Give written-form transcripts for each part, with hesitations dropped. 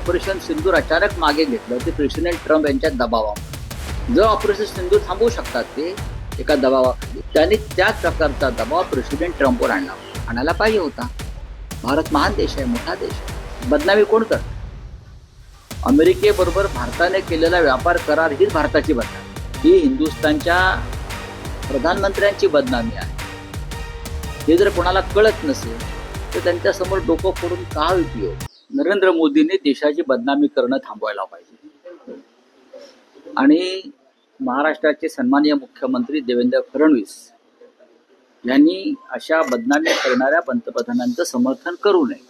Operation सिंदूर अचानक मागे घेतलं ते प्रेसिडेंट ट्रम्प यांच्या दबावामुळे. जर ऑपरेशन सिंदूर थांबवू शकतात ते एका दबावाखाली, त्यांनी त्याच प्रकारचा दबाव प्रेसिडेंट ट्रम्पवर आणायला पाहिजे होता. भारत महान देश आहे, मोठा देश आहे. बदनामी कोण करतं? अमेरिकेबरोबर भारताने केलेला व्यापार करार हीच भारताची बदनामी, ही हिंदुस्थानच्या प्रधानमंत्र्यांची बदनामी आहे. हे जर कोणाला कळत नसेल तर त्यांच्यासमोर डोकं फोडून का उपयोग? नरेंद्र मोदींनी देशाची बदनामी करणं थांबवायला पाहिजे. आणि महाराष्ट्राचे सन्माननीय मुख्यमंत्री देवेंद्र फडणवीस यांनी अशा बदनामी करणाऱ्या पंतप्रधानांचं समर्थन करू नये.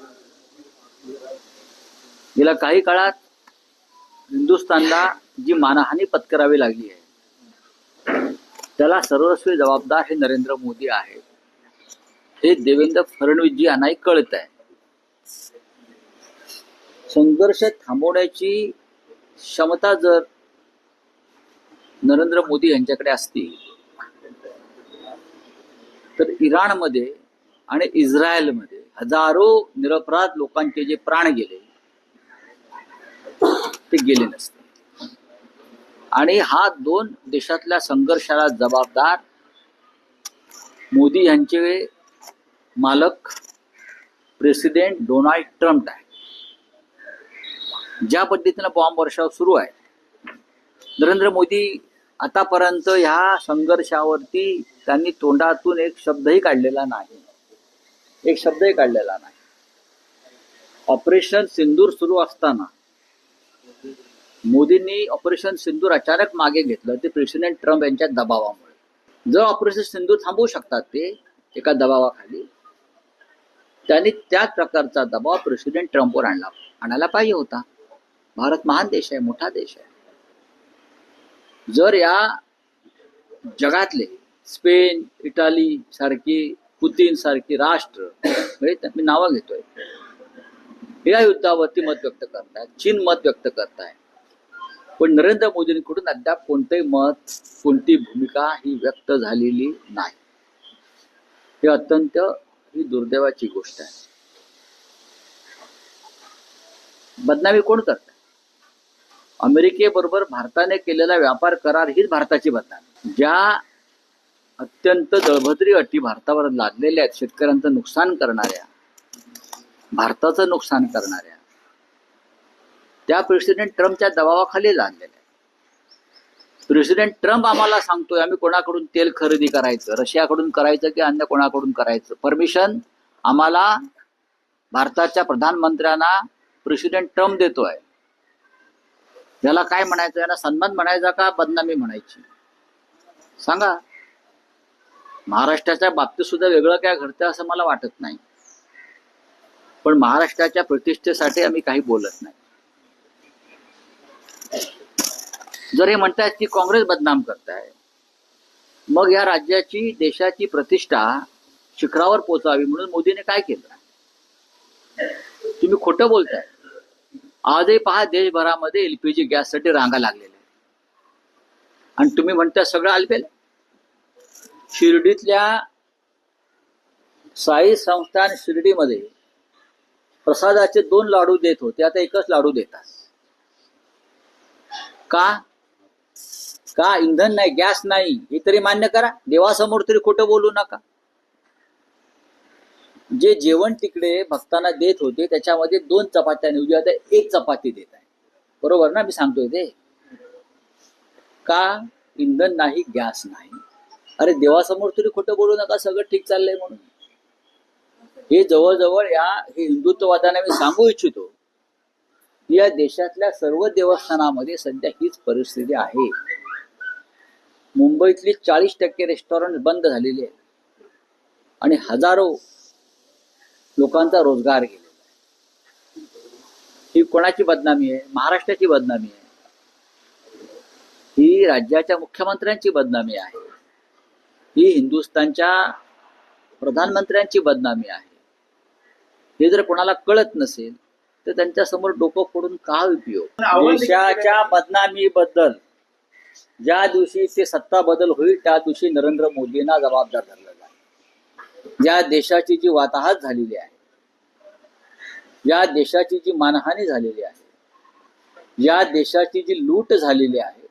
गेल्या काही काळात हिंदुस्थानला जी मानहानी पत्करावी लागली आहे त्याला सर्वस्वी जबाबदार हे नरेंद्र मोदी आहेत, हे देवेंद्र फडणवीसजी यांनाही कळत आहे. संघर्ष थांबवण्याची क्षमता जर नरेंद्र मोदी यांच्याकडे असती तर इराणमध्ये आणि इस्रायलमध्ये हजारो निरपराध लोकांचे जे प्राण गेले ते गेले नसते. आणि हा दोन देशातल्या संघर्षाला जबाबदार मोदी यांचे मालक प्रेसिडेंट डोनाल्ड ट्रम्प आहे. ज्या पद्धतीनं बॉम्ब वर्षाव सुरू आहे, नरेंद्र मोदी आतापर्यंत ह्या संघर्षावरती त्यांनी तोंडातून एक शब्दही काढलेला नाही. ऑपरेशन सिंदूर सुरू असताना मोदींनी ऑपरेशन सिंदूर अचानक मागे घेतलं ते प्रेसिडेंट ट्रम्प यांच्या दबावामुळे. जर ऑपरेशन सिंदूर थांबवू शकतात ते एका दबावाखाली, त्यांनी त्याच प्रकारचा दबाव प्रेसिडेंट ट्रम्पवर आणायला पाहिजे होता. भारत महान देश आहे, मोठा देश आहे. जर या जगातले स्पेन, इटाली सारखी, पुतीन सारखी राष्ट्र, मी नावं घेतोय, या युद्धावरती मत व्यक्त करतायत, चीन मत व्यक्त करताय, पण नरेंद्र मोदींकडून अद्याप कोणतेही मत, कोणती भूमिका ही व्यक्त झालेली नाही. हे अत्यंत ही दुर्दैवाची गोष्ट आहे. बदनामी कोण करतं? अमेरिकेबरोबर भारताने केलेला व्यापार करार हीच भारताची बदनामी. ज्या अत्यंत दळभद्री अटी भारतावर लादलेल्या आहेत, शेतकऱ्यांचं नुकसान करणाऱ्या, भारताचं नुकसान करणाऱ्या, त्या प्रेसिडेंट ट्रम्पच्या दबावाखाली लादलेल्या आहेत. प्रेसिडेंट ट्रम्प आम्हाला सांगतोय आम्ही कोणाकडून तेल खरेदी करायचं, रशियाकडून करायचं की अन्य कोणाकडून करायचं, परमिशन आम्हाला भारताच्या प्रधानमंत्र्यांना प्रेसिडेंट ट्रम्प देतोय. याला काय म्हणायचं? याला सन्मान म्हणायचा का बदनामी म्हणायची? सांगा. महाराष्ट्राच्या बाबतीत सुद्धा वेगळं काय घडतं असं मला वाटत नाही, पण महाराष्ट्राच्या प्रतिष्ठेसाठी आम्ही काही बोलत नाही. जर हे म्हणतायत की काँग्रेस बदनाम करताय, मग या राज्याची, देशाची प्रतिष्ठा शिखरावर पोचावी म्हणून मोदीने काय केलं? तुम्ही खोटं बोलताय. आजही पहा, देशभरामध्ये एलपीजी गॅससाठी रांगा लागलेल्या आणि तुम्ही म्हणताय सगळं आलबेल. शिर्डीतल्या साई संस्थान शिर्डीमध्ये प्रसादाचे 2 लाडू देत होते, आता एकच लाडू देतात. का इंधन नाही, गॅस नाही, हे तरी मान्य करा. देवासमोर तरी खोटं बोलू नका. जे जेवण तिकडे भक्तांना देत होते त्याच्यामध्ये 2 चपात्यांऐवजी आता 1 चपाती देत आहे. बरोबर ना? मी सांगतोय ते. का इंधन नाही, गॅस नाही? अरे देवासमोर तरी खोटं बोलू नका, सगळं ठीक चाललंय म्हणून. हे जवळजवळ हे हिंदुत्ववादाने मी सांगू इच्छितो, या देशातल्या सर्व देवस्थानामध्ये सध्या हीच परिस्थिती आहे. मुंबईतली 40% रेस्टॉरंट बंद झालेली आहेत आणि हजारो लोकांचा रोजगार गेलेला आहे. ही कोणाची बदनामी आहे? महाराष्ट्राची बदनामी आहे. ही राज्याच्या मुख्यमंत्र्यांची बदनामी आहे. ही हिंदुस्थानच्या प्रधानमंत्र्यांची बदनामी आहे. हे जर कोणाला कळत नसेल तर त्यांच्यासमोर डोकं फोडून का उपयोग? देशाच्या बदनामीबद्दल ज्या दिवशी ते सत्ता बदल होईल त्या दिवशी नरेंद्र मोदींना जबाबदार धरलेला आहे. ज्या देशाची जी वाताहत झालेली आहे, या देशाची जी मानहानी झालेली आहे, या देशाची जी लूट झालेली आहे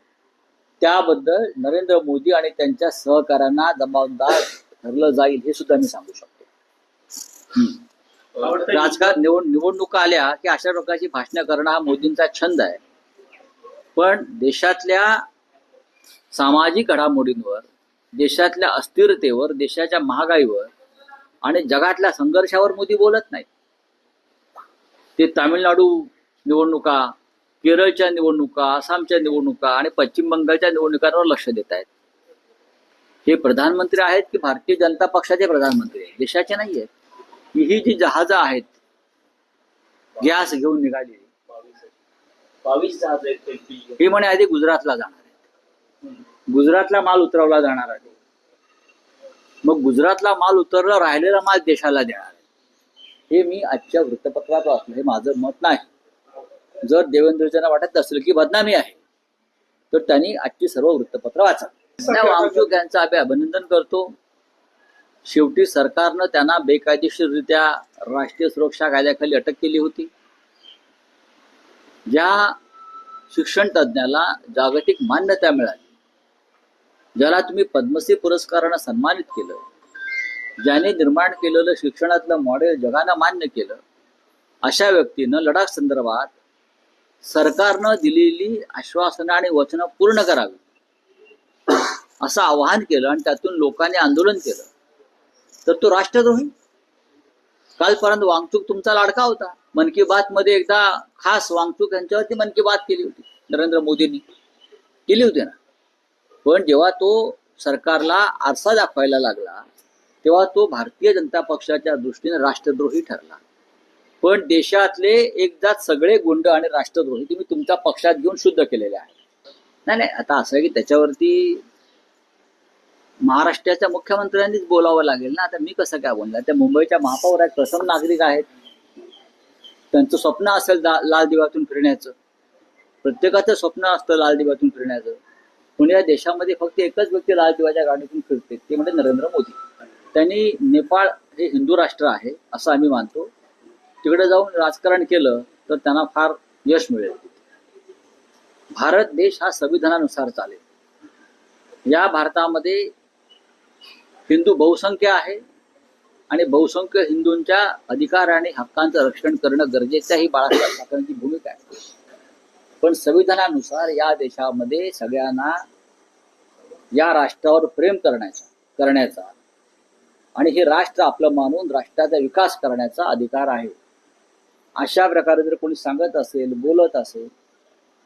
त्याबद्दल नरेंद्र मोदी आणि त्यांच्या सहकाऱ्यांना जबाबदार ठरलं जाईल हे सुद्धा मी सांगू शकतो. राजकारण निवडणुका आल्या की अशा प्रकारची भाषणं करणं हा मोदींचा छंद आहे. पण देशातल्या सामाजिक घडामोडींवर, देशातल्या अस्थिरतेवर, देशाच्या महागाईवर आणि जगातल्या संघर्षावर मोदी बोलत नाहीत. ते तामिळनाडू निवडणुका, केरळच्या निवडणुका, आसामच्या निवडणुका आणि पश्चिम बंगालच्या निवडणुकांवर लक्ष देत आहेत. हे प्रधानमंत्री आहेत की भारतीय जनता पक्षाचे प्रधानमंत्री आहेत, देशाचे नाही आहेत. ही जी जहाजं आहेत गॅस घेऊन निघाली, 22 जहाज आहेत ही म्हणे आधी गुजरातला जाणार आहेत. गुजरातला माल उतरवला जाणार आहे. मग गुजरातला माल उतरला, राहिलेला माल देशाला देणार आहे. हे मी आजच्या वृत्तपत्रात वाचलं, हे माझं मत नाही. जर देवेंद्रजींना वाटत असेल की बदनामी आहे तर त्यांनी आजची सर्व वृत्तपत्र वाचावी. वांगचूक यांचं आम्ही अभिनंदन करतो. शेवटी सरकारनं त्यांना बेकायदेशीररित्या राष्ट्रीय सुरक्षा कायद्याखाली अटक केली होती. ज्या शिक्षण तज्ज्ञाला जागतिक मान्यता मिळाली, ज्याला तुम्ही पद्मश्री पुरस्कारानं सन्मानित केलं, ज्याने निर्माण केलेलं शिक्षणातलं मॉडेल जगानं मान्य केलं, अशा व्यक्तीनं लडाख संदर्भात सरकारनं दिलेली आश्वासनं आणि वचनं पूर्ण करावी असं आवाहन केलं आणि त्यातून लोकांनी आंदोलन केलं, तर तो राष्ट्रद्रोही. कालपर्यंत वांगचूक तुमचा लाडका होता. मन की बात मध्ये एकदा खास वांगचूक यांच्यावरती मन की बात केली होती, नरेंद्र मोदींनी केली होती ना. पण जेव्हा तो सरकारला आरसा दाखवायला लागला तेव्हा तो भारतीय जनता पक्षाच्या दृष्टीने राष्ट्रद्रोही ठरला. पण देशातले एकदाच सगळे गुंड आणि राष्ट्रद्रोही तुम्ही तुमच्या पक्षात घेऊन शुद्ध केलेले आहेत. नाही, आता असं आहे की त्याच्यावरती महाराष्ट्राच्या मुख्यमंत्र्यांनीच बोलावं लागेल ना. आता मी कसं काय बोलणार? त्या मुंबईच्या महापौर आहेत, प्रथम नागरिक आहेत. त्यांचं स्वप्न असेल लाल दिव्यातून फिरण्याचं. प्रत्येकाचं स्वप्न असतं लाल दिव्यातून फिरण्याचं. पण या देशामध्ये फक्त एकच व्यक्ती लाल दिव्याच्या गाडीतून फिरते, ते म्हणजे नरेंद्र मोदी. त्यांनी नेपाळ हे हिंदू राष्ट्र आहे असं आम्ही मानतो. तिकडे जाऊन राजकारण केलं तर त्यांना फार यश मिळेल. भारत देश हा संविधानानुसार चालेल. या भारतामध्ये हिंदू बहुसंख्य आहे आणि बहुसंख्य हिंदूंच्या अधिकार आणि हक्कांचं रक्षण करणं गरजेचं ही बाळासाहेब ठाकरेंची भूमिका आहे. पण संविधानानुसार या देशामध्ये सगळ्यांना या राष्ट्रावर प्रेम करण्याचा आणि हे राष्ट्र आपलं मानून राष्ट्राचा विकास करण्याचा अधिकार आहे. अशा प्रकारे जर कोणी सांगत असेल, बोलत असेल,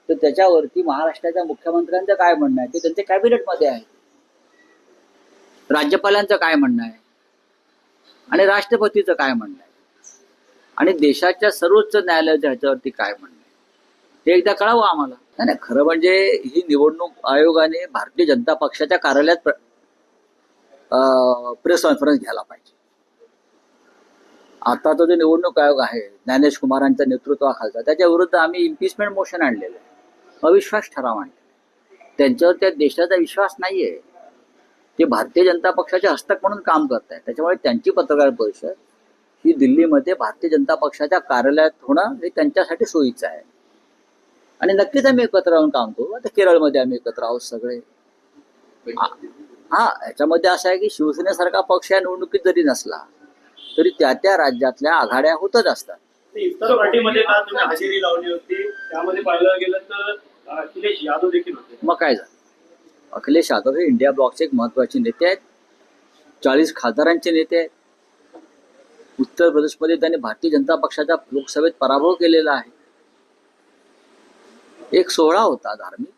तर त्याच्यावरती महाराष्ट्राच्या मुख्यमंत्र्यांचं काय म्हणणं आहे ते त्यांच्या कॅबिनेटमध्ये आहे. राज्यपालांचं काय म्हणणं आहे आणि राष्ट्रपतीचं काय म्हणणं आहे आणि देशाच्या सर्वोच्च न्यायालयाच्या ह्याच्यावरती काय म्हणणं आहे हे एकदा कळावं आम्हाला. नाही, खरं म्हणजे ही निवडणूक आयोगाने भारतीय जनता पक्षाच्या कार्यालयात प्रेस कॉन्फरन्स घ्यायला पाहिजे. आता तो जो निवडणूक आयोग आहे ज्ञानेश कुमारांच्या नेतृत्वाखालचा, त्याच्या विरुद्ध आम्ही इम्पिचमेंट मोशन आणलेलं आहे, अविश्वास ठराव आणलेला. त्यांच्यावर त्या देशाचा विश्वास नाहीये. ते भारतीय जनता पक्षाचे हस्तक म्हणून काम करत आहेत. त्याच्यामुळे त्यांची पत्रकार परिषद ही दिल्लीमध्ये भारतीय जनता पक्षाच्या कार्यालयात होणं हे त्यांच्यासाठी सोयीचं आहे. आणि नक्कीच आम्ही एकत्र राहून काम करू. आता केरळमध्ये आम्ही एकत्र आहोत सगळे. याच्यामध्ये असं आहे की शिवसेनेसारखा पक्ष या निवडणुकीत जरी नसला तरी त्या राज्यातल्या आघाड्या होतच असतात. इतर पार्टीमध्ये का तुम्ही हजेरी लावली होती, त्यामध्ये पाहिलं गेलं तर अखिलेश यादव देखील होते. मग काय झालं? अखिलेश यादव हे इंडिया ब्लॉकचे एक महत्वाचे नेते आहेत, 40 खासदारांचे नेते आहेत. उत्तर प्रदेशमध्ये त्यांनी भारतीय जनता पक्षाच्या लोकसभेत पराभव केलेला आहे. एक सोहळा होता धार्मिक,